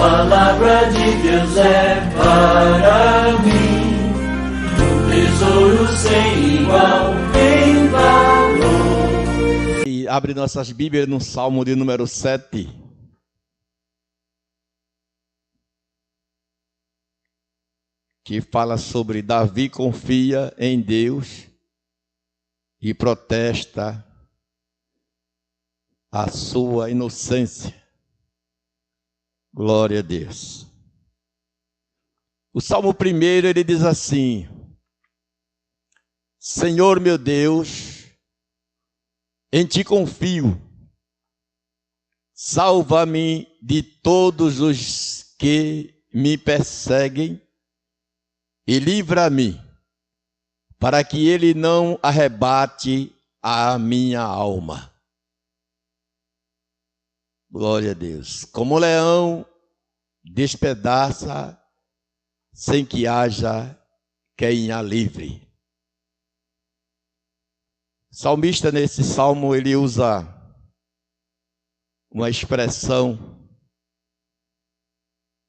palavra de Deus é para mim um tesouro sem igual em valor. E abre nossas Bíblias no Salmo de número 7. Que fala sobre Davi confia em Deus e protesta a sua inocência. Glória a Deus. O Salmo 1, ele diz assim: Senhor meu Deus, em ti confio, salva-me de todos os que me perseguem e livra-me, para que ele não arrebate a minha alma. Glória a Deus. Como leão despedaça sem que haja quem a livre. O salmista, nesse salmo, ele usa uma expressão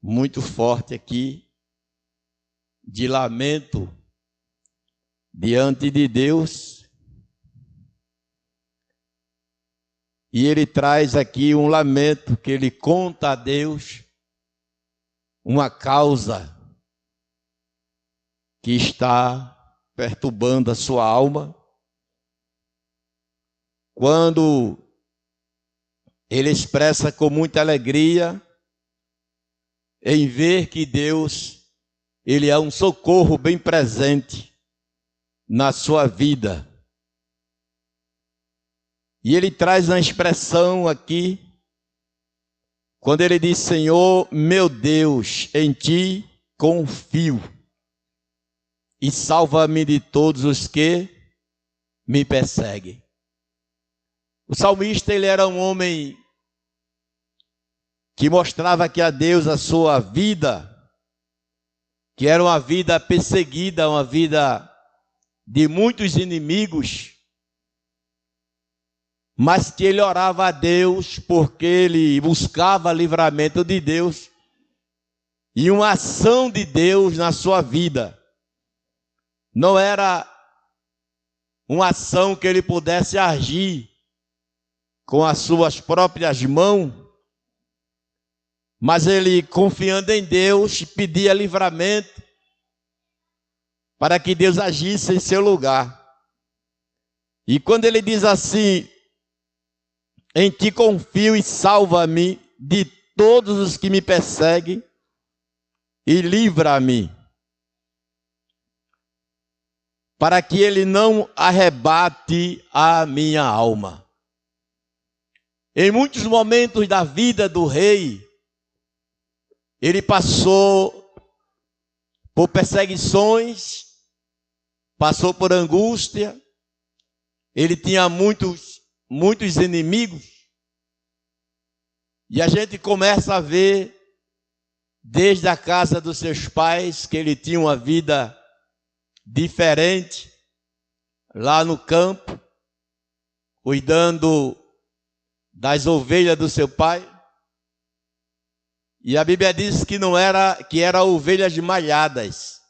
muito forte aqui, de lamento diante de Deus. E ele traz aqui um lamento que ele conta a Deus uma causa que está perturbando a sua alma. Quando ele expressa com muita alegria em ver que Deus, ele é um socorro bem presente na sua vida. E ele traz uma expressão aqui, quando ele diz: Senhor, meu Deus, em ti confio, e salva-me de todos os que me perseguem. O salmista, ele era um homem que mostrava aqui a Deus a sua vida, que era uma vida perseguida, uma vida de muitos inimigos, mas que ele orava a Deus porque ele buscava livramento de Deus e uma ação de Deus na sua vida. Não era uma ação que ele pudesse agir com as suas próprias mãos, mas ele, confiando em Deus, pedia livramento para que Deus agisse em seu lugar. E quando ele diz assim: em ti confio e salva-me de todos os que me perseguem e livra-me, para que ele não arrebate a minha alma. Em muitos momentos da vida do rei, ele passou por perseguições, passou por angústia, ele tinha muitos inimigos, e a gente começa a ver, desde a casa dos seus pais, que ele tinha uma vida diferente, lá no campo, cuidando das ovelhas do seu pai. E a Bíblia diz que era ovelhas malhadas.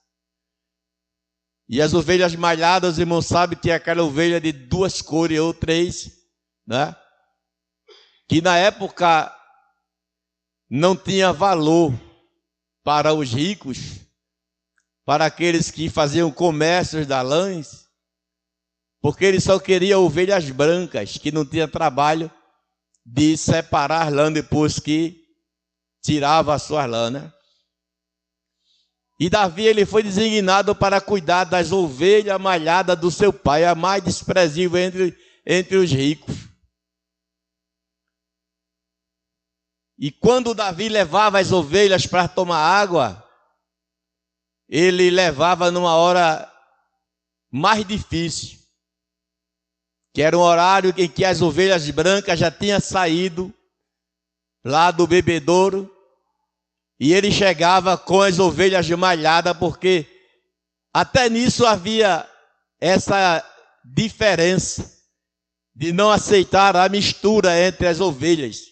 E as ovelhas malhadas, os irmãos sabem, tinha aquela ovelha de 2 cores ou 3, né? Que na época não tinha valor para os ricos, para aqueles que faziam comércios da lãs, porque eles só queriam ovelhas brancas, que não tinha trabalho de separar lã depois que tirava a sua lã, né? E Davi, ele foi designado para cuidar das ovelhas malhadas do seu pai, a mais desprezível entre os ricos. E quando Davi levava as ovelhas para tomar água, ele levava numa hora mais difícil, que era um horário em que as ovelhas brancas já tinham saído lá do bebedouro, e ele chegava com as ovelhas malhadas, porque até nisso havia essa diferença de não aceitar a mistura entre as ovelhas.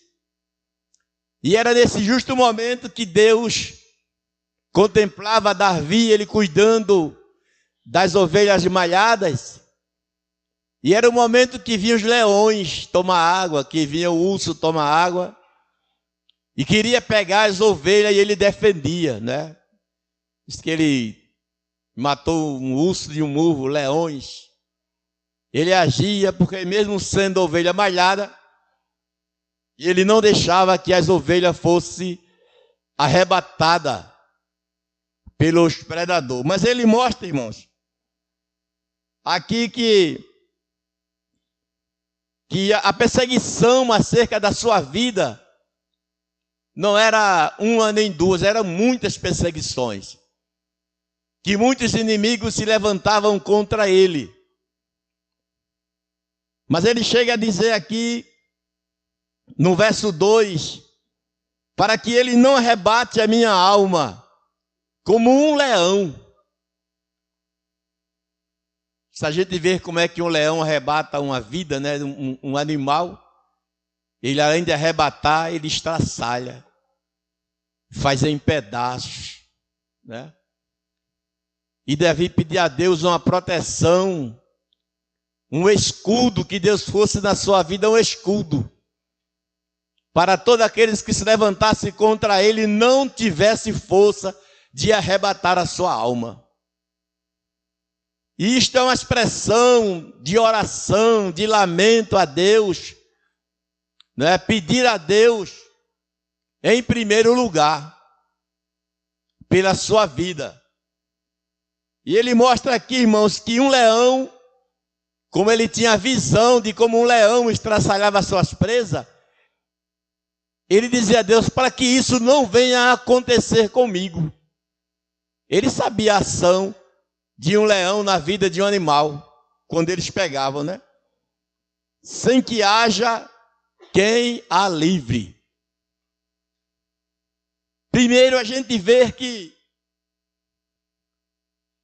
E era nesse justo momento que Deus contemplava Davi, ele cuidando das ovelhas malhadas. E era o momento que vinham os leões tomar água, que vinha o urso tomar água. E queria pegar as ovelhas e ele defendia, né? Diz que ele matou um urso de um murro, leões. Ele agia porque mesmo sendo ovelha malhada, ele não deixava que as ovelhas fossem arrebatadas pelos predadores. Mas ele mostra, irmãos, aqui que a perseguição acerca da sua vida não era uma nem duas, eram muitas perseguições. Que muitos inimigos se levantavam contra ele. Mas ele chega a dizer aqui, no verso 2, para que ele não arrebate a minha alma como um leão. Se a gente ver como é que um leão arrebata uma vida, né, um animal, ele além de arrebatar, ele estraçalha, faz em pedaços, né? E Davi pedia a Deus uma proteção, um escudo, que Deus fosse na sua vida um escudo, para todos aqueles que se levantassem contra ele não tivesse força de arrebatar a sua alma. E isto é uma expressão de oração, de lamento a Deus, né? Pedir a Deus, em primeiro lugar, pela sua vida. E ele mostra aqui, irmãos, que um leão, como ele tinha a visão de como um leão estraçalhava suas presas, ele dizia a Deus, para que isso não venha a acontecer comigo. Ele sabia a ação de um leão na vida de um animal, quando eles pegavam, né? Sem que haja quem a livre. Primeiro a gente vê que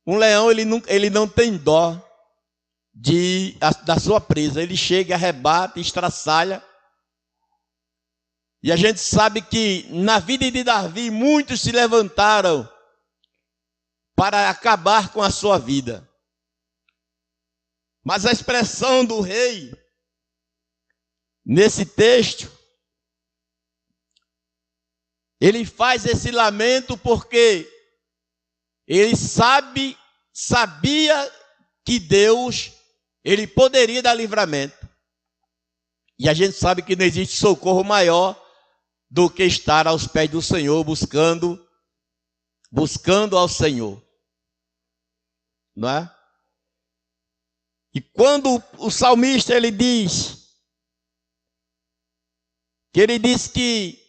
um leão ele não tem dó da sua presa. Ele chega, arrebata, estraçalha. E a gente sabe que na vida de Davi muitos se levantaram para acabar com a sua vida. Mas a expressão do rei, nesse texto, ele faz esse lamento porque ele sabia que Deus, ele poderia dar livramento. E a gente sabe que não existe socorro maior do que estar aos pés do Senhor, buscando ao Senhor. Não é? E quando o salmista ele diz que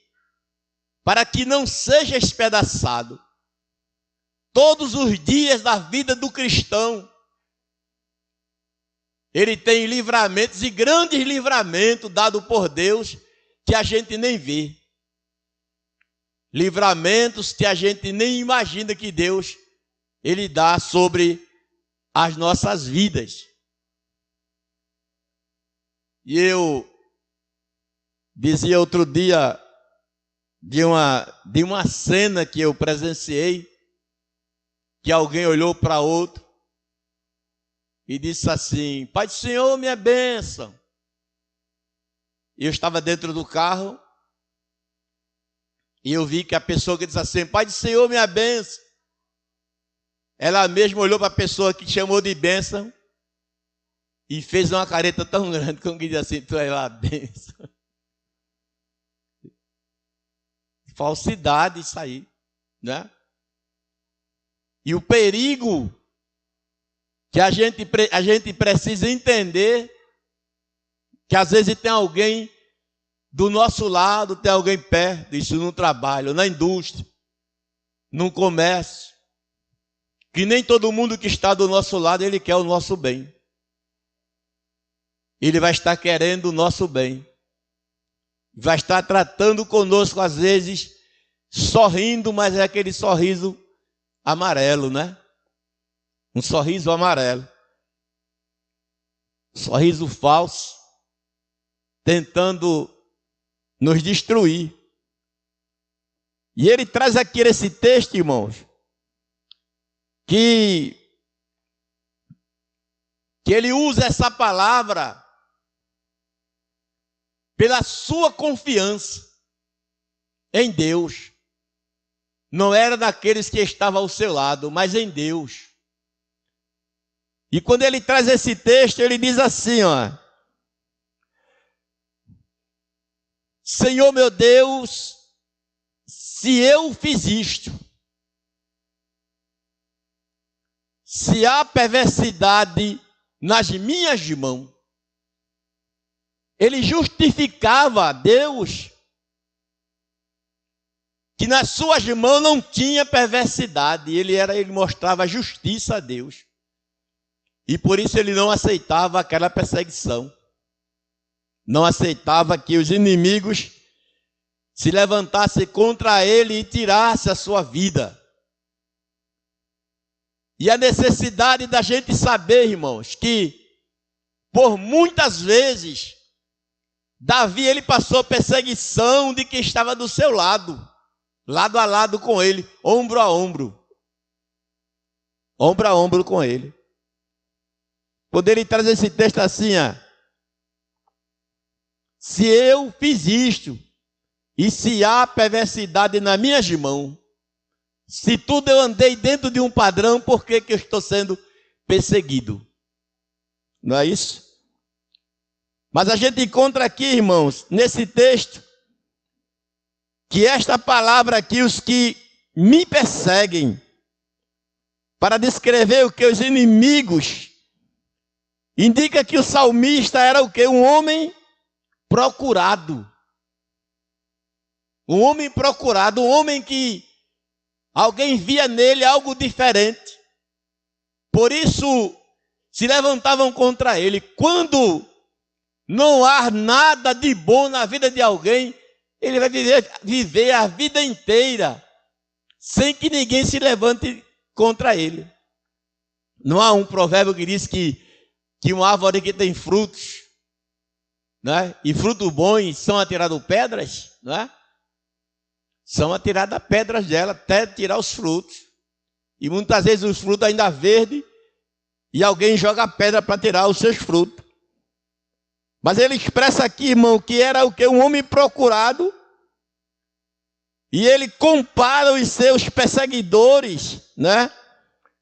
para que não seja espedaçado todos os dias da vida do cristão, ele tem livramentos e grandes livramentos dados por Deus que a gente nem vê. Livramentos que a gente nem imagina que Deus ele dá sobre as nossas vidas. E eu dizia outro dia de uma cena que eu presenciei, que alguém olhou para outro e disse assim, Pai do Senhor, minha bênção. E eu estava dentro do carro e eu vi que a pessoa que disse assim, Pai do Senhor, minha bênção, ela mesma olhou para a pessoa que chamou de bênção e fez uma careta tão grande como que diz assim, tu é lá bênção. Falsidade isso aí, né? E o perigo que a gente precisa entender, que às vezes tem alguém do nosso lado, tem alguém perto, isso no trabalho, na indústria, no comércio, que nem todo mundo que está do nosso lado, ele quer o nosso bem. Ele vai estar querendo o nosso bem. Vai estar tratando conosco, às vezes, sorrindo, mas é aquele sorriso amarelo, né? Um sorriso amarelo. Sorriso falso, tentando nos destruir. E ele traz aqui esse texto, irmãos, que ele usa essa palavra pela sua confiança em Deus. Não era daqueles que estavam ao seu lado, mas em Deus. E quando ele traz esse texto, ele diz assim, ó: Senhor meu Deus, se eu fiz isto, se há perversidade nas minhas mãos, ele justificava a Deus que nas suas mãos não tinha perversidade. Ele mostrava a justiça a Deus. E por isso ele não aceitava aquela perseguição. Não aceitava que os inimigos se levantassem contra ele e tirassem a sua vida. E a necessidade da gente saber, irmãos, que por muitas vezes Davi, ele passou perseguição de quem estava do seu lado a lado com ele, ombro a ombro com ele. Quando ele traz esse texto assim, ó: se eu fiz isto, e se há perversidade nas minhas mãos, se tudo eu andei dentro de um padrão, por que eu estou sendo perseguido? Não é isso? Mas a gente encontra aqui, irmãos, nesse texto, que esta palavra aqui, os que me perseguem, para descrever o que os inimigos, indica que o salmista era o quê? Um homem procurado. Um homem procurado, um homem que alguém via nele algo diferente. Por isso, se levantavam contra ele. Quando não há nada de bom na vida de alguém, ele vai viver a vida inteira sem que ninguém se levante contra ele. Não há um provérbio que diz que uma árvore que tem frutos, né, e frutos bons são atirados pedras, não é? São atiradas pedras dela até tirar os frutos. E muitas vezes os frutos ainda verdes e alguém joga pedra para tirar os seus frutos. Mas ele expressa aqui, irmão, que era o que? Um homem procurado. E ele compara os seus perseguidores, né,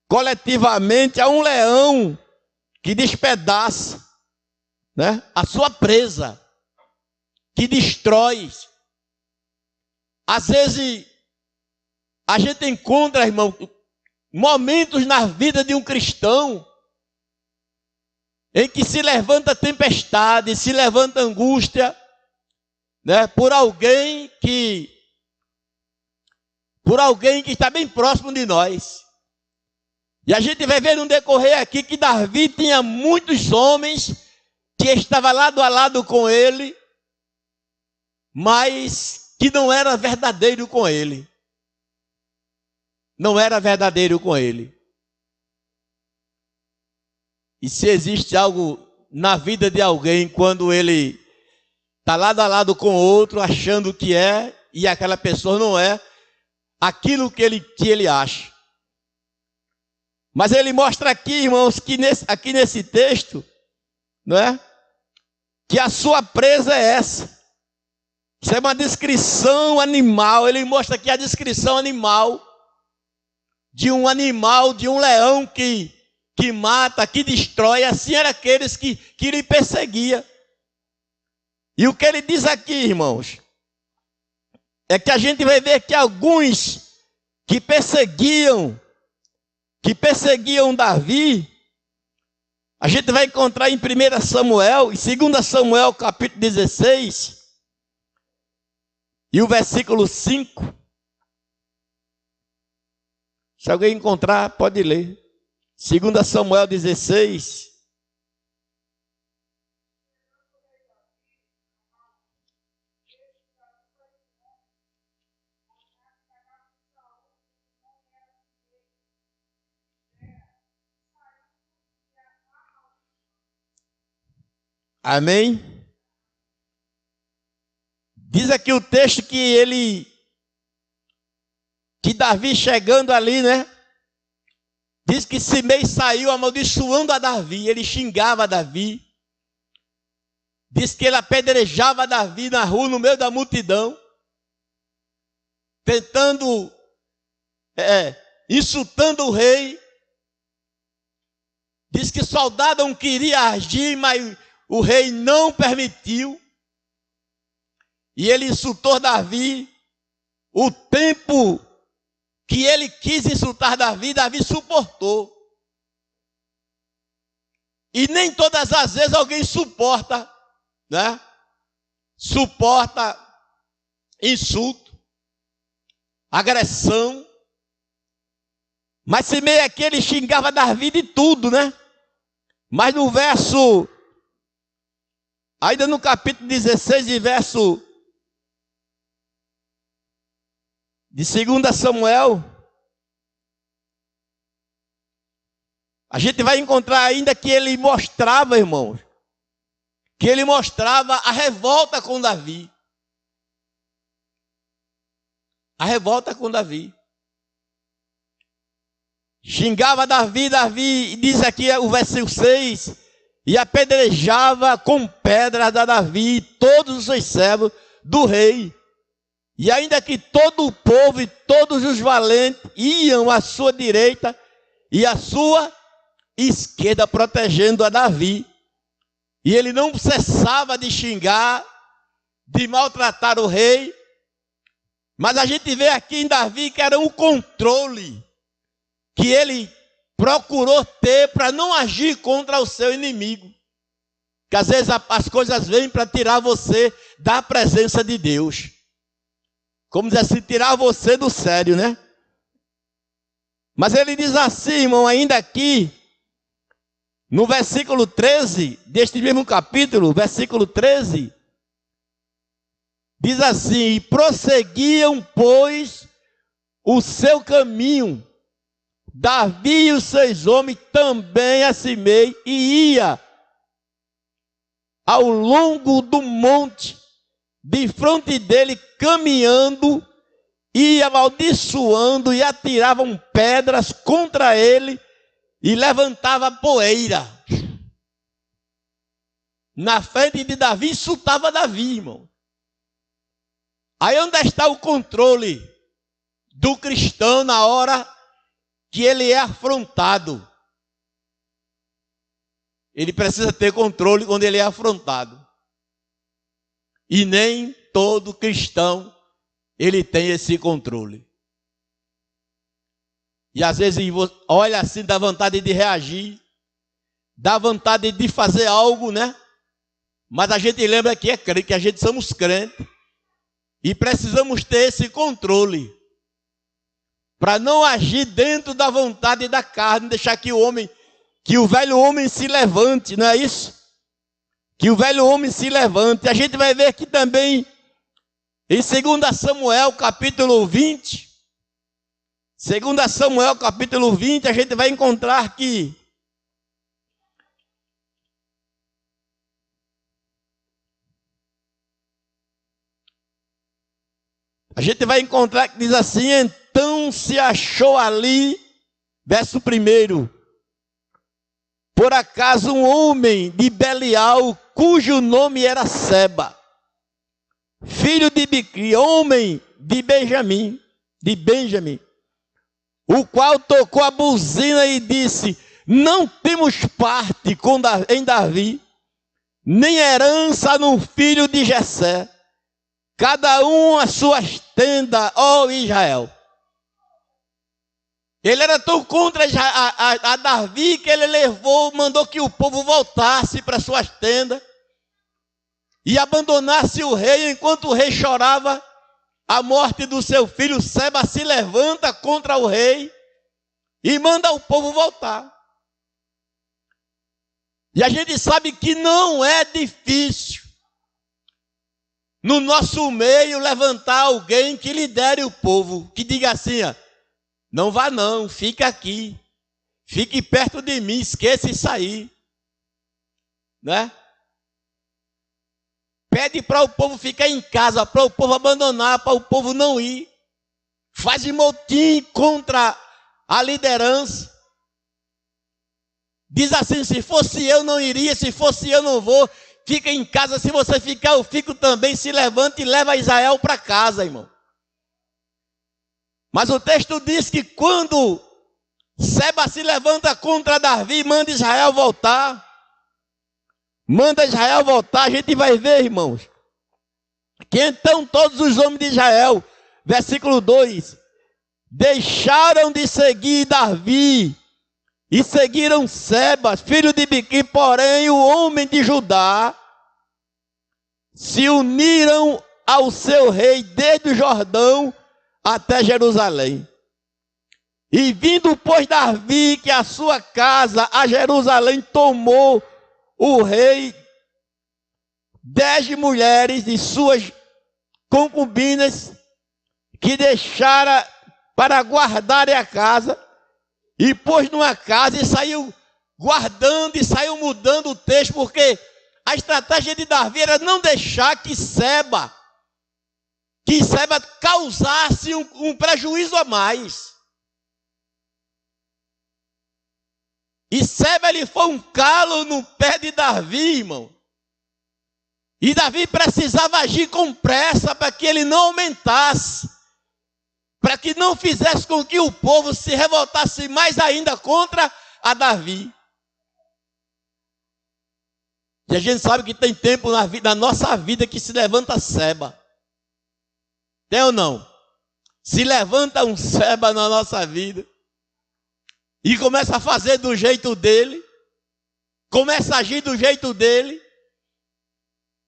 coletivamente a um leão que despedaça, né, a sua presa, que destrói. Às vezes a gente encontra, irmão, momentos na vida de um cristão em que se levanta tempestade, se levanta angústia, né, por alguém que está bem próximo de nós. E a gente vai ver no decorrer aqui que Davi tinha muitos homens que estavam lado a lado com ele, mas que não era verdadeiro com ele. Não era verdadeiro com ele. E se existe algo na vida de alguém quando ele está lado a lado com outro, achando que é, e aquela pessoa não é aquilo que ele acha. Mas ele mostra aqui, irmãos, que aqui nesse texto, não é? Que a sua presa é essa. Isso é uma descrição animal. Ele mostra aqui a descrição animal, de um leão que mata, que destrói. Assim eram aqueles que lhe perseguiam. E o que ele diz aqui, irmãos, é que a gente vai ver que alguns que perseguiam Davi, a gente vai encontrar em 1 Samuel e 2 Samuel, capítulo 16, e o versículo 5. Se alguém encontrar, pode ler. 2 Samuel 16. Amém? Diz aqui o texto que ele que Davi chegando ali, né? Diz que Simei saiu amaldiçoando a Davi, ele xingava Davi. Diz que ele apedrejava Davi na rua, no meio da multidão, tentando, insultando o rei. Diz que o soldado não queria agir, mas o rei não permitiu. E ele insultou Davi. O tempo que ele quis insultar Davi, Davi suportou. E nem todas as vezes alguém suporta, né? Suporta insulto, agressão. Mas se meio aqui ele xingava Davi de tudo, né? Mas no verso, ainda no capítulo 16 e verso de 2 Samuel, a gente vai encontrar ainda que ele mostrava, irmãos, que ele mostrava a revolta com Davi. A revolta com Davi. Xingava Davi, diz aqui o versículo 6, e apedrejava com pedras da Davi todos os seus servos do rei. E ainda que todo o povo e todos os valentes iam à sua direita e à sua esquerda, protegendo a Davi. E ele não cessava de xingar, de maltratar o rei. Mas a gente vê aqui em Davi que era um controle que ele procurou ter para não agir contra o seu inimigo. Que às vezes as coisas vêm para tirar você da presença de Deus. Como dizer assim, tirar você do sério, né? Mas ele diz assim, irmão, ainda aqui, no versículo 13, deste mesmo capítulo, versículo 13, diz assim: e prosseguiam, pois, o seu caminho, Davi e os seus homens também a Simei, e ia ao longo do monte, de frente dele, caminhando, e amaldiçoando, e atiravam pedras contra ele, e levantava poeira. Na frente de Davi, insultava Davi, irmão. Aí onde está o controle do cristão na hora que ele é afrontado? Ele precisa ter controle quando ele é afrontado. E nem todo cristão, ele tem esse controle. E às vezes olha assim, dá vontade de reagir, dá vontade de fazer algo, né? Mas a gente lembra que é crente, que a gente somos crentes. E precisamos ter esse controle. Para não agir dentro da vontade da carne, deixar que o velho homem se levante, não é isso? Que o velho homem se levante. A gente vai ver aqui também, em 2 Samuel, capítulo 20. 2 Samuel, capítulo 20, a gente vai encontrar que que diz assim: então se achou ali, verso 1, por acaso um homem de Belial, cujo nome era Seba, filho de Biqui, homem de Benjamim, o qual tocou a buzina e disse: não temos parte em Davi, nem herança no filho de Jessé, cada um as suas tendas, ó Israel. Ele era tão contra a Davi que ele mandou que o povo voltasse para suas tendas e abandonasse o rei. Enquanto o rei chorava a morte do seu filho, Seba se levanta contra o rei e manda o povo voltar. E a gente sabe que não é difícil no nosso meio levantar alguém que lidere o povo, que diga assim: ó, não vá não, fica aqui, fique perto de mim, esqueça isso aí, né? Pede para o povo ficar em casa, para o povo abandonar, para o povo não ir. faz motim contra a liderança. Diz assim: se fosse eu não iria, se fosse eu não vou. Fica em casa, se você ficar eu fico também. Se levanta e leva Israel para casa, irmão. Mas o texto diz que quando Seba se levanta contra Davi, manda Israel voltar. Manda Israel voltar, a gente vai ver, irmãos, que então todos os homens de Israel, versículo 2, deixaram de seguir Davi e seguiram Seba, filho de Biqui, porém o homem de Judá se uniram ao seu rei desde o Jordão até Jerusalém. E vindo, pois, Davi, que a sua casa a Jerusalém tomou o rei 10 mulheres de suas concubinas que deixara para guardarem a casa, e pôs numa casa e saiu guardando e saiu mudando o texto, porque a estratégia de Davi era não deixar que Seba causasse um prejuízo a mais. E Seba, ele foi um calo no pé de Davi, irmão. E Davi precisava agir com pressa para que ele não aumentasse, para que não fizesse com que o povo se revoltasse mais ainda contra a Davi. E a gente sabe que tem tempo na nossa vida que se levanta Seba. Tem ou não? Se levanta um Seba na nossa vida e começa a fazer do jeito dele, começa a agir do jeito dele.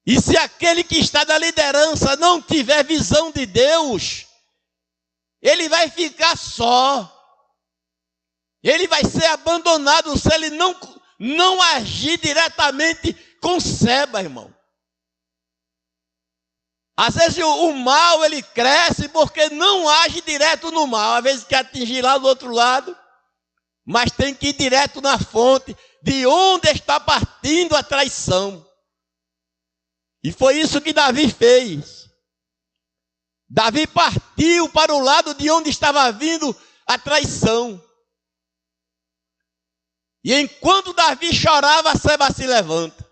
E se aquele que está na liderança não tiver visão de Deus, ele vai ficar só. Ele vai ser abandonado se ele não agir diretamente com Seba, irmão. Às vezes o mal, ele cresce porque não age direto no mal. Às vezes quer atingir lá do outro lado, mas tem que ir direto na fonte de onde está partindo a traição. E foi isso que Davi fez. Davi partiu para o lado de onde estava vindo a traição. E enquanto Davi chorava, Seba se levanta.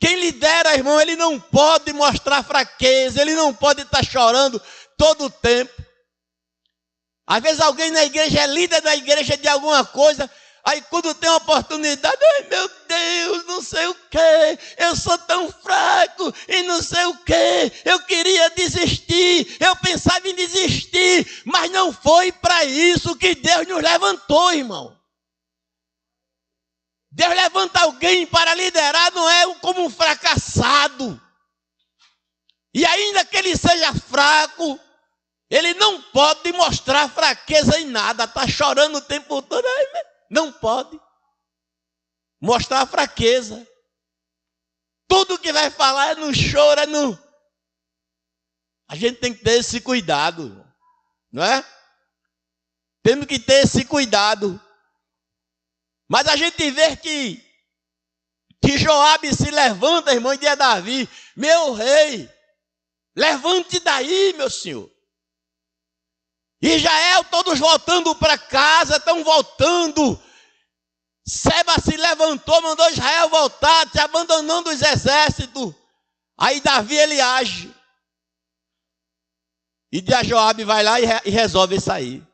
Quem lidera, irmão, ele não pode mostrar fraqueza, ele não pode estar chorando todo o tempo. Às vezes alguém na igreja é líder da igreja de alguma coisa, aí quando tem uma oportunidade, ai meu Deus, não sei o que, eu sou tão fraco e não sei o que, eu queria desistir, eu pensava em desistir, mas não foi para isso que Deus nos levantou, irmão. Deus levanta alguém para liderar, não é como um fracassado. E ainda que ele seja fraco, ele não pode mostrar fraqueza em nada, está chorando o tempo todo, não pode mostrar fraqueza. Tudo que vai falar é no choro, é no... A gente tem que ter esse cuidado, não é? Temos que ter esse cuidado. Mas a gente vê que Joabe se levanta, irmão, e diz a Davi: meu rei, levante daí, meu senhor. Israel, todos voltando para casa, estão voltando. Seba se levantou, mandou Israel voltar, te abandonando os exércitos. Aí Davi, ele age. E diz a Joabe, vai lá e resolve sair.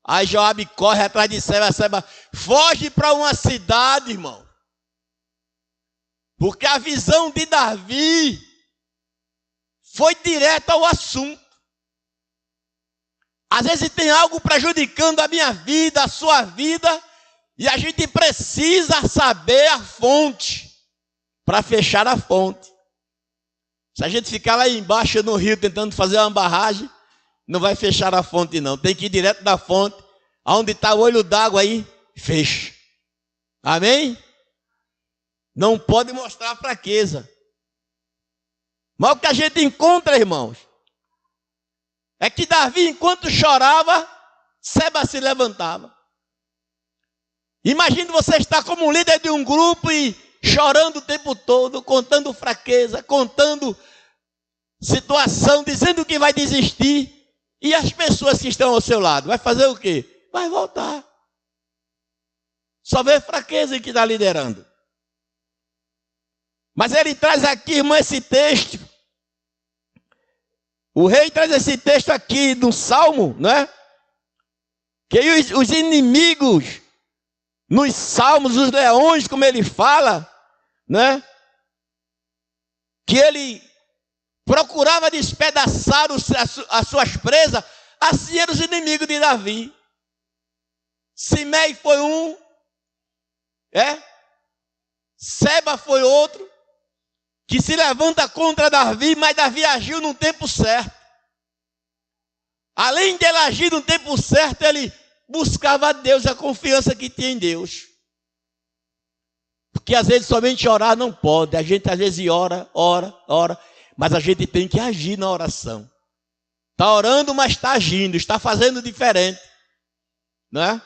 Aí Joabe corre atrás de Seba, Seba foge para uma cidade, irmão. Porque a visão de Davi foi direta ao assunto. Às vezes tem algo prejudicando a minha vida, a sua vida, e a gente precisa saber a fonte para fechar a fonte. Se a gente ficar lá embaixo no rio tentando fazer uma barragem, não vai fechar a fonte não, tem que ir direto da fonte, aonde está o olho d'água aí, fecha. Amém? Não pode mostrar fraqueza. Mas o que a gente encontra, irmãos, é que Davi, enquanto chorava, Seba se levantava. Imagine você estar como líder de um grupo e chorando o tempo todo, contando fraqueza, contando situação dizendo que vai desistir, e as pessoas que estão ao seu lado, vai fazer o quê? Vai voltar. Só vê fraqueza em que está liderando. Mas ele traz aqui, irmão, esse texto. O rei traz esse texto aqui do Salmo, né? Que os inimigos, nos salmos, os leões, como ele fala, né? Que ele procurava despedaçar as suas presas, assim eram os inimigos de Davi. Simei foi um, Seba foi outro, que se levanta contra Davi, mas Davi agiu no tempo certo. Além de ele agir no tempo certo, ele buscava a Deus, a confiança que tinha em Deus. Porque às vezes somente orar não pode. A gente às vezes ora, mas a gente tem que agir na oração. Está orando, mas está agindo, está fazendo diferente. Né?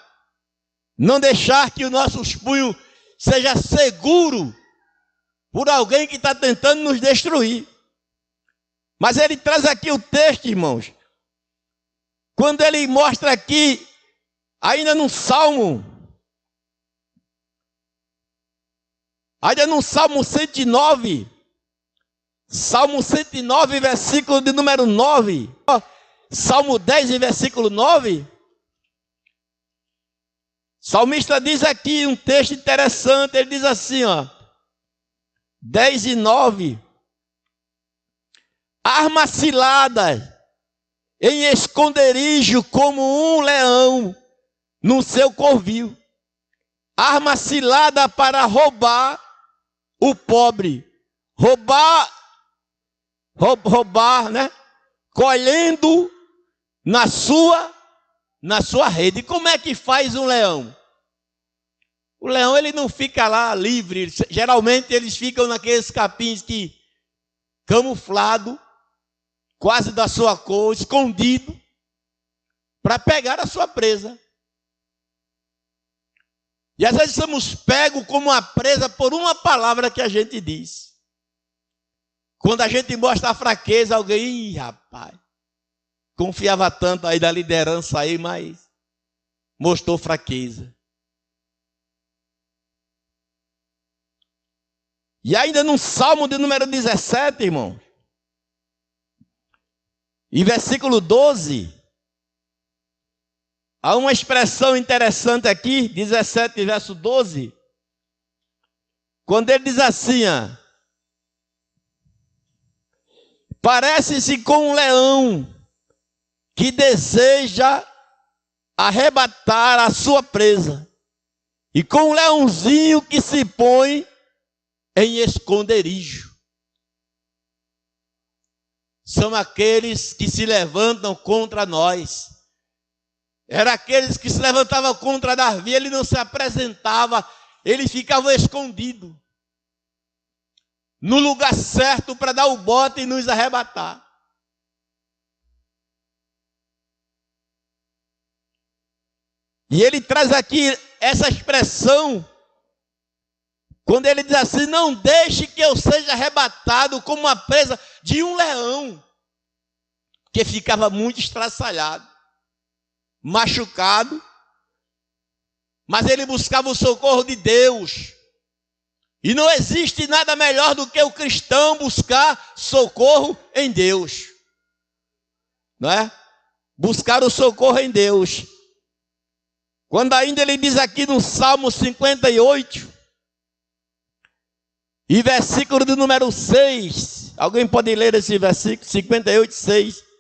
Não deixar que os nossos punhos seja seguro por alguém que está tentando nos destruir. Mas ele traz aqui o texto, irmãos. Quando ele mostra aqui, ainda no Salmo 109, Salmo 109, versículo de número 9, Salmo 10, versículo 9, o salmista diz aqui um texto interessante, ele diz assim, 10 e 9, arma cilada em esconderijo como um leão no seu covil, arma cilada para roubar o pobre, roubar, né? Colhendo na sua rede. E como é que faz um leão? O leão, ele não fica lá livre, geralmente eles ficam naqueles capins que camuflado, quase da sua cor, escondido, para pegar a sua presa. E às vezes somos pegos como uma presa por uma palavra que a gente diz. Quando a gente mostra a fraqueza, alguém, rapaz, confiava tanto aí da liderança aí, mas mostrou fraqueza. E ainda no Salmo de número 17, irmão, e versículo 12, há uma expressão interessante aqui, 17, verso 12, quando ele diz assim, parece-se com um leão que deseja arrebatar a sua presa, e com um leãozinho que se põe em esconderijo. São aqueles que se levantam contra nós. Era aqueles que se levantavam contra Davi, ele não se apresentava, ele ficava escondido, no lugar certo para dar o bote e nos arrebatar. E ele traz aqui essa expressão, quando ele diz assim, não deixe que eu seja arrebatado como uma presa de um leão, que ficava muito estraçalhado, machucado, mas ele buscava o socorro de Deus. E não existe nada melhor do que o cristão buscar socorro em Deus, não é? Buscar o socorro em Deus. Quando ainda ele diz aqui no Salmo 58, e versículo de número 6, alguém pode ler esse versículo, 58, 6.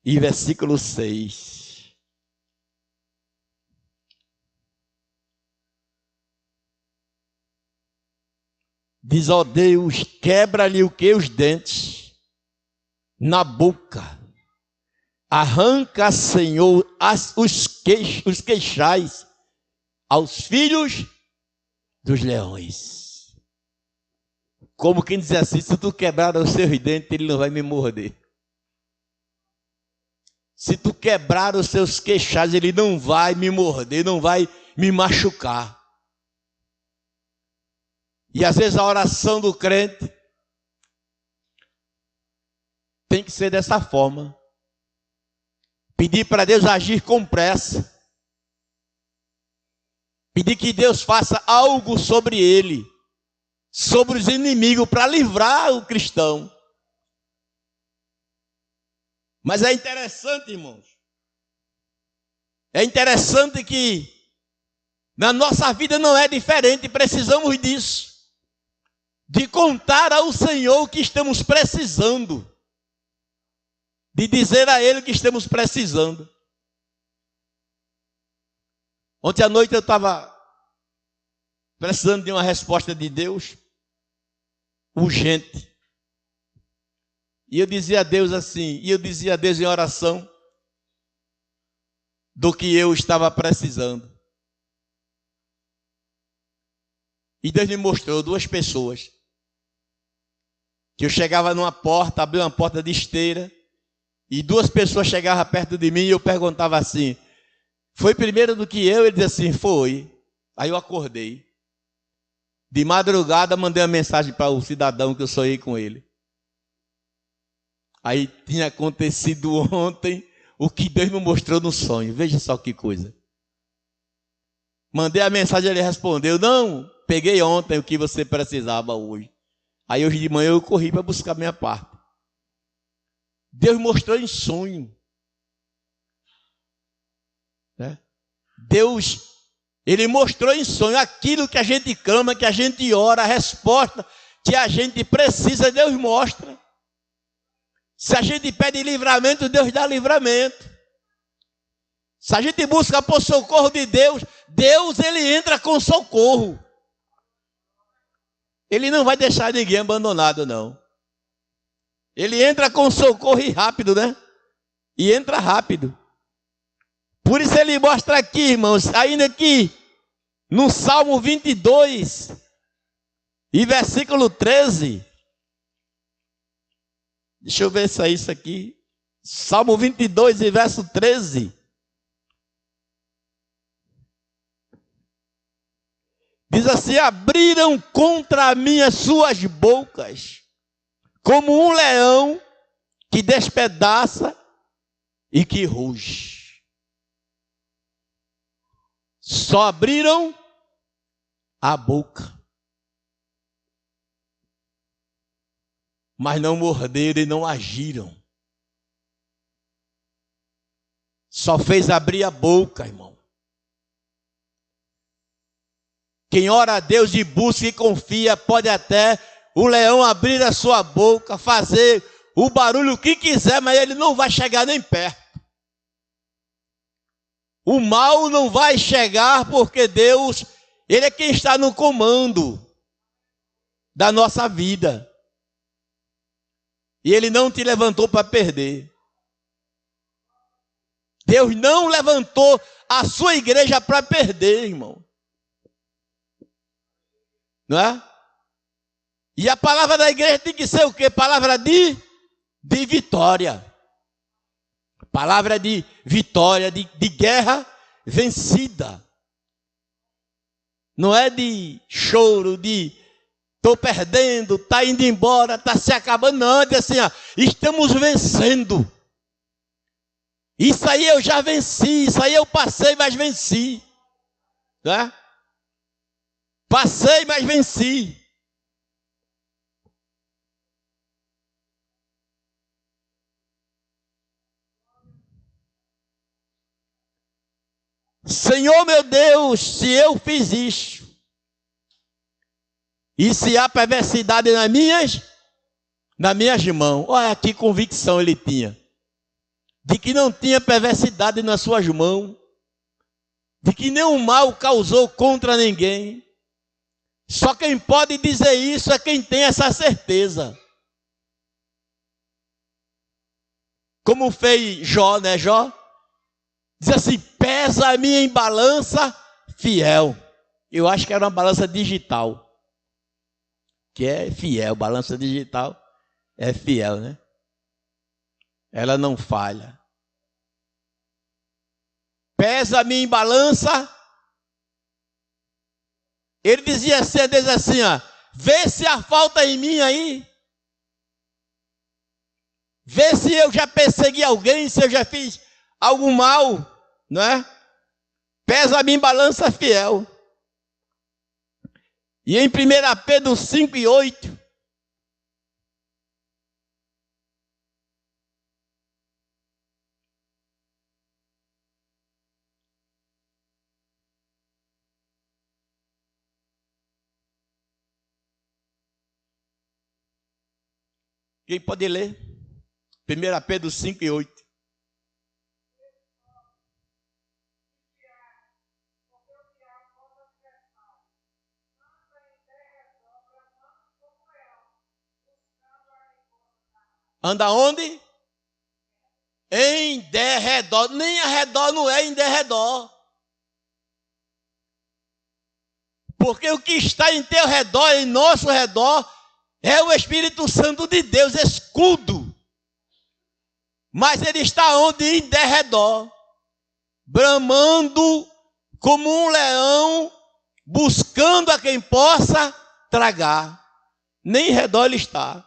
Versículo 6. Diz, ó Deus, quebra-lhe o que? Os dentes na boca. Arranca, Senhor, os queixais aos filhos dos leões. Como quem diz assim, se tu quebrar os seus dentes, ele não vai me morder. Se tu quebrar os seus queixados, ele não vai me morder, não vai me machucar. E às vezes a oração do crente tem que ser dessa forma. Pedir para Deus agir com pressa. Pedir que Deus faça algo sobre ele, sobre os inimigos, para livrar o cristão. Mas é interessante, irmãos. É interessante que na nossa vida não é diferente, precisamos disso. De contar ao Senhor o que estamos precisando. De dizer a Ele o que estamos precisando. Ontem à noite eu estava precisando de uma resposta de Deus, urgente. E eu dizia a Deus assim, e eu dizia a Deus em oração, do que eu estava precisando. E Deus me mostrou duas pessoas. Que eu chegava numa porta, abria uma porta de esteira, e duas pessoas chegavam perto de mim e eu perguntava assim, foi primeiro do que eu? Ele dizia assim, foi. Aí eu acordei. De madrugada mandei uma mensagem para o cidadão que eu sonhei com ele. Aí tinha acontecido ontem o que Deus me mostrou no sonho. Veja só que coisa. Mandei a mensagem, ele respondeu, não, peguei ontem o que você precisava hoje. Aí hoje de manhã eu corri para buscar minha parte. Deus mostrou em sonho. Né? Deus, Ele mostrou em sonho aquilo que a gente clama, que a gente ora, a resposta que a gente precisa, Deus mostra. Se a gente pede livramento, Deus dá livramento. Se a gente busca por socorro de Deus, Deus ele entra com socorro. Ele não vai deixar ninguém abandonado, não. Ele entra com socorro e rápido, né? E entra rápido. Por isso ele mostra aqui, irmãos, ainda que no Salmo 22 e versículo 13. Deixa eu ver se é isso aqui. Salmo 22 e verso 13. Diz assim, abriram contra mim as suas bocas, como um leão que despedaça e que ruge. Só abriram a boca, mas não morderam e não agiram. Só fez abrir a boca, irmão. Quem ora a Deus e busca e confia, pode até o leão abrir a sua boca, fazer o barulho que quiser, mas ele não vai chegar nem perto. O mal não vai chegar porque Deus, Ele é quem está no comando da nossa vida. E Ele não te levantou para perder. Deus não levantou a sua igreja para perder, irmão. Não é? E a palavra da igreja tem que ser o quê? Palavra de vitória. Palavra de vitória, de guerra vencida. Não é de choro, de estou perdendo, está indo embora, está se acabando. Não, é assim, ó, estamos vencendo. Isso aí eu já venci, isso aí eu passei, mas venci. Não é? Passei, mas venci. Senhor meu Deus, se eu fiz isso, e se há perversidade nas minhas mãos, olha que convicção ele tinha, de que não tinha perversidade nas suas mãos, de que nenhum mal causou contra ninguém. Só quem pode dizer isso é quem tem essa certeza. Como fez Jó, né? Jó diz assim, pesa a minha em balança fiel. Eu acho que era uma balança digital. que é fiel. Balança digital é fiel, né? Ela não falha. Pesa-me em balança. Ele dizia assim, ó, vê se há falta em mim aí. Vê se eu já persegui alguém, se eu já fiz algum mal, não é? Pesa-me em balança fiel. E em 1 Pedro 5:8, quem pode ler? 1 Pedro 5:8. Anda onde? Em derredor. Nem arredor não é em derredor. Porque o que está em teu redor, em nosso redor, é o Espírito Santo de Deus, escudo. Mas ele está onde? Em derredor. Bramando como um leão, buscando a quem possa tragar. Nem em redor ele está.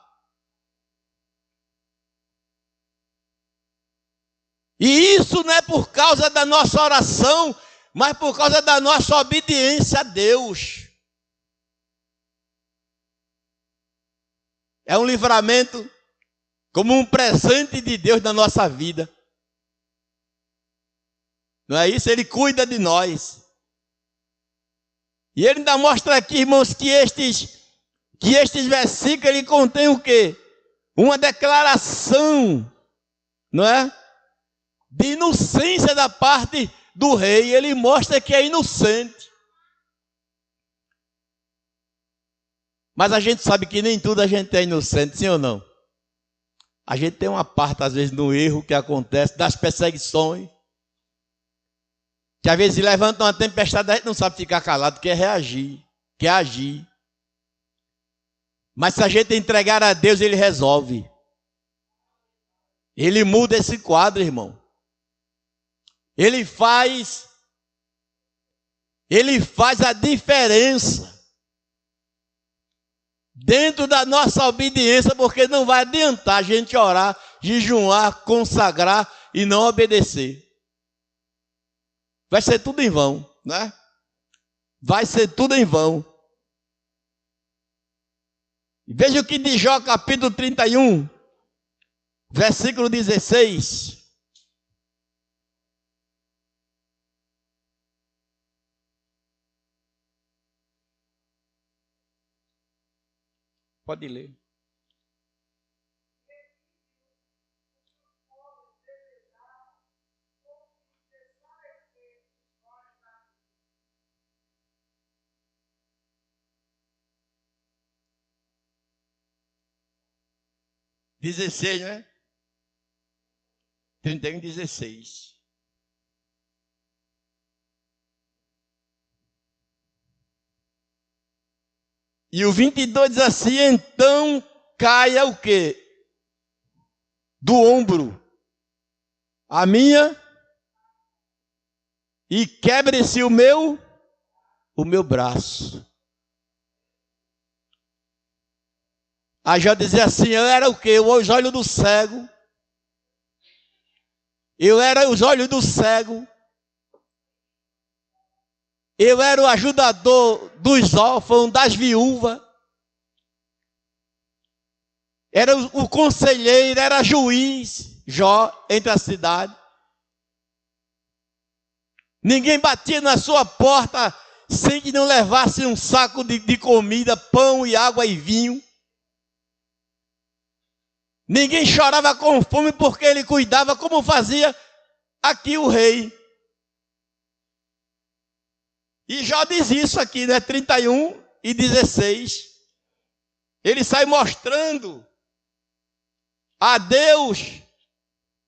E isso não é por causa da nossa oração, mas por causa da nossa obediência a Deus. É um livramento como um presente de Deus na nossa vida. Não é isso? Ele cuida de nós. E ele ainda mostra aqui, irmãos, que estes versículos ele contém o quê? Uma declaração, não é? De inocência da parte do rei. Ele mostra que é inocente. Mas a gente sabe que nem tudo a gente é inocente, sim ou não? A gente tem uma parte, às vezes, no erro que acontece, das perseguições. Que às vezes levanta uma tempestade, a gente não sabe ficar calado, quer reagir, quer agir. Mas se a gente entregar a Deus, Ele resolve. Ele muda esse quadro, irmão. Ele faz a diferença dentro da nossa obediência, porque não vai adiantar a gente orar, jejuar, consagrar e não obedecer. Vai ser tudo em vão, né? Vai ser tudo em vão. Veja o que diz Jó, capítulo 31, versículo 16. Pode ler. (16), não é? 31, 16. E o 22 diz assim: então caia o quê? Do ombro a minha, e quebre-se o meu braço. Aí já dizia assim: eu era o quê? Os olhos do cego. Eu era os olhos do cego. Eu era o ajudador dos órfãos, das viúvas. Era o conselheiro, era juiz, Jó, entre a cidade. Ninguém batia na sua porta sem que não levasse um saco de comida, pão e água e vinho. Ninguém chorava com fome porque ele cuidava, como fazia aqui o rei. E Jó diz isso aqui, né? 31 e 16. Ele sai mostrando a Deus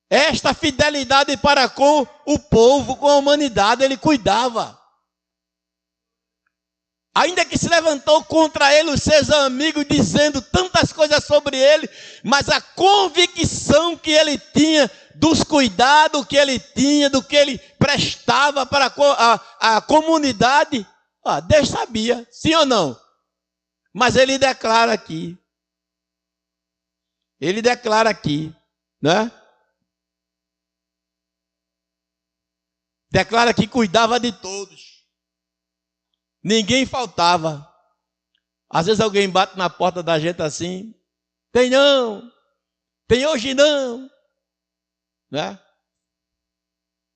esta fidelidade para com o povo, com a humanidade. Ele cuidava. Ainda que se levantou contra ele os seus amigos, dizendo tantas coisas sobre ele, mas a convicção que ele tinha, dos cuidados que ele tinha, do que ele prestava para a comunidade, Deus sabia, sim ou não? Mas ele declara aqui, né? Declara que cuidava de todos. Ninguém faltava. Às vezes alguém bate na porta da gente assim, tem não, tem hoje não, né?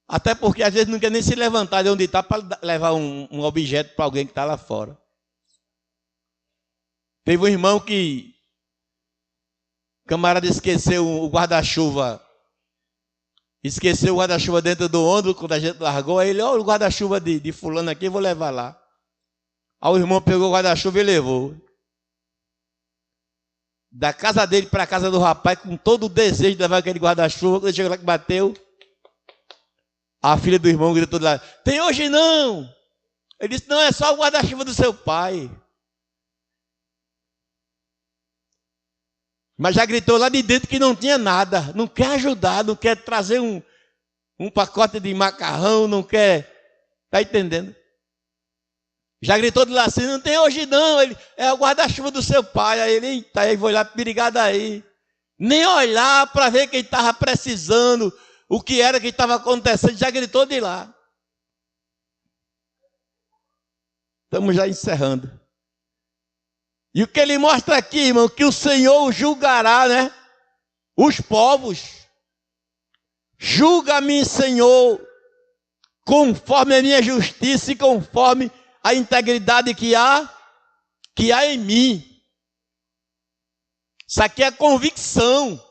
Até porque às vezes não quer nem se levantar de onde está para levar um objeto para alguém que está lá fora. Teve um irmão que o camarada esqueceu o guarda-chuva. Esqueceu o guarda-chuva dentro do ônibus quando a gente largou. Aí ele, o guarda-chuva de fulano aqui, vou levar lá. Aí o irmão pegou o guarda-chuva e levou. Da casa dele para a casa do rapaz, com todo o desejo de levar aquele guarda-chuva. Quando ele chegou lá que bateu, a filha do irmão gritou de lá, tem hoje não. Ele disse, não, é só o guarda-chuva do seu pai. Mas já gritou lá de dentro que não tinha nada. Não quer ajudar, não quer trazer um pacote de macarrão, não quer. Está entendendo? Já gritou de lá assim, não tem hoje não. Ele, é o guarda-chuva do seu pai. Aí ele, eita, aí vou olhar, perigado aí. Nem olhar para ver quem estava precisando, o que era que estava acontecendo, já gritou de lá. Estamos já encerrando. E o que ele mostra aqui, irmão, que o Senhor julgará, né? Os povos. Julga-me, Senhor, conforme a minha justiça e conforme a integridade que há em mim. Isso aqui é convicção.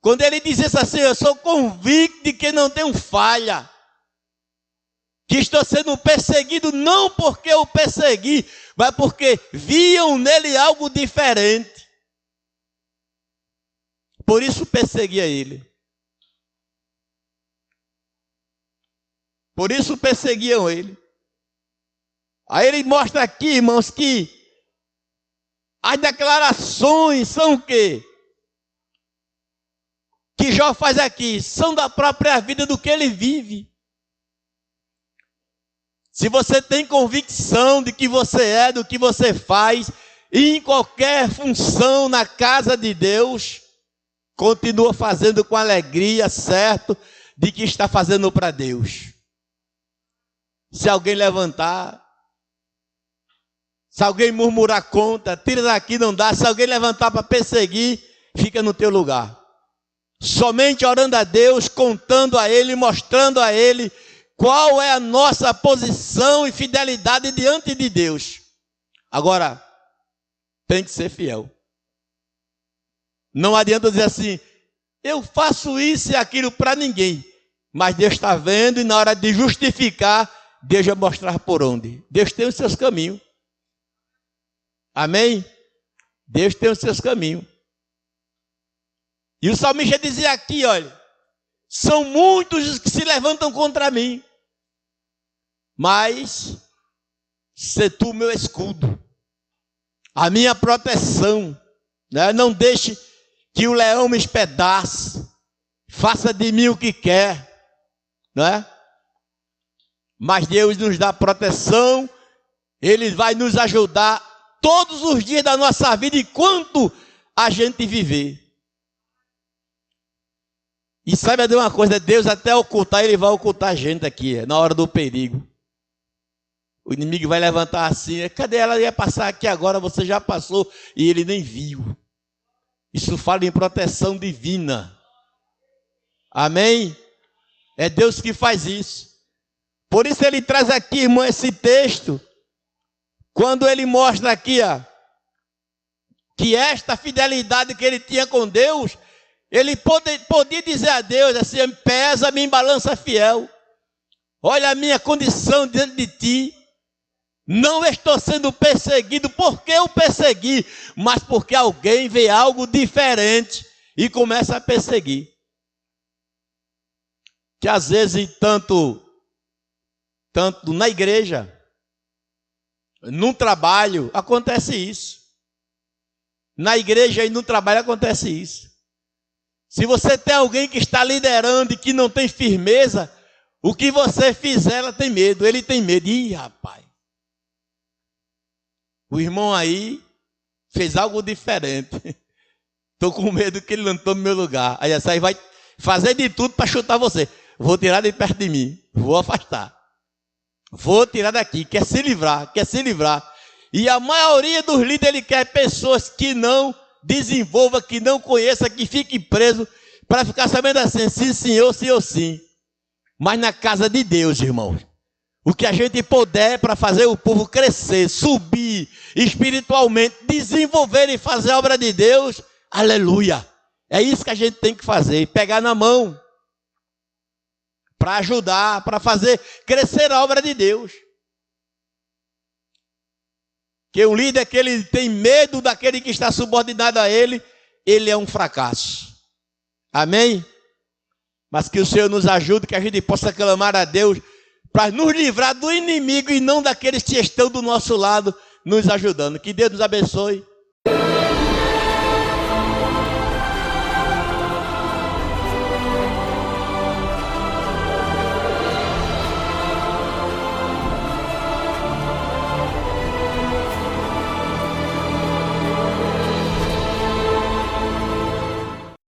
Quando ele diz isso assim, eu sou convicto de que não tenho falha. Que estou sendo perseguido não porque eu persegui, mas porque viam nele algo diferente. Por isso perseguia ele. Por isso perseguiam ele. Aí ele mostra aqui, irmãos, que as declarações são o quê? Que Jó faz aqui, são da própria vida do que ele vive. Se você tem convicção de que você é, do que você faz, e em qualquer função na casa de Deus, continua fazendo com alegria, certo, de que está fazendo para Deus. Se alguém levantar, se alguém murmurar contra, tira daqui, não dá. Se alguém levantar para perseguir, fica no teu lugar. Somente orando a Deus, contando a Ele, mostrando a Ele qual é a nossa posição e fidelidade diante de Deus. Agora, tem que ser fiel. Não adianta dizer assim, eu faço isso e aquilo para ninguém. Mas Deus está vendo e na hora de justificar, Deus vai mostrar por onde. Deus tem os seus caminhos. Amém? Deus tem os seus caminhos. E o salmista dizia aqui, olha, são muitos os que se levantam contra mim, mas se tu meu escudo, a minha proteção, né? Não deixe que o leão me espedace, faça de mim o que quer, né? Mas Deus nos dá proteção, Ele vai nos ajudar todos os dias da nossa vida, enquanto a gente viver. E saiba de uma coisa, Deus até ocultar, Ele vai ocultar a gente aqui, na hora do perigo. O inimigo vai levantar assim, cadê ela? Ia passar aqui agora, você já passou, e ele nem viu. Isso fala em proteção divina. Amém? É Deus que faz isso. Por isso ele traz aqui, irmão, esse texto, quando ele mostra aqui, que esta fidelidade que ele tinha com Deus, ele podia dizer a Deus assim, pesa-me em balança fiel, olha a minha condição diante de ti, não estou sendo perseguido porque eu persegui, mas porque alguém vê algo diferente e começa a perseguir. Que às vezes tanto na igreja, num trabalho, acontece isso. Na igreja e no trabalho acontece isso. Se você tem alguém que está liderando e que não tem firmeza, o que você fizer, ela tem medo, ele tem medo. Ih, rapaz, o irmão aí fez algo diferente. Estou com medo que ele não tome meu lugar. Aí essa aí vai fazer de tudo para chutar você. Vou tirar de perto de mim, vou afastar. Vou tirar daqui, quer se livrar, quer se livrar. E a maioria dos líderes, ele quer pessoas que não desenvolva, que não conheça, que fiquem presos, para ficar sabendo assim, sim senhor, sim ou sim. Mas na casa de Deus, irmãos, o que a gente puder para fazer o povo crescer, subir espiritualmente, desenvolver e fazer a obra de Deus, aleluia. É isso que a gente tem que fazer, pegar na mão, para ajudar, para fazer crescer a obra de Deus. Que um líder que ele tem medo daquele que está subordinado a ele, ele é um fracasso. Amém? Mas que o Senhor nos ajude, que a gente possa clamar a Deus para nos livrar do inimigo e não daqueles que estão do nosso lado nos ajudando. Que Deus nos abençoe.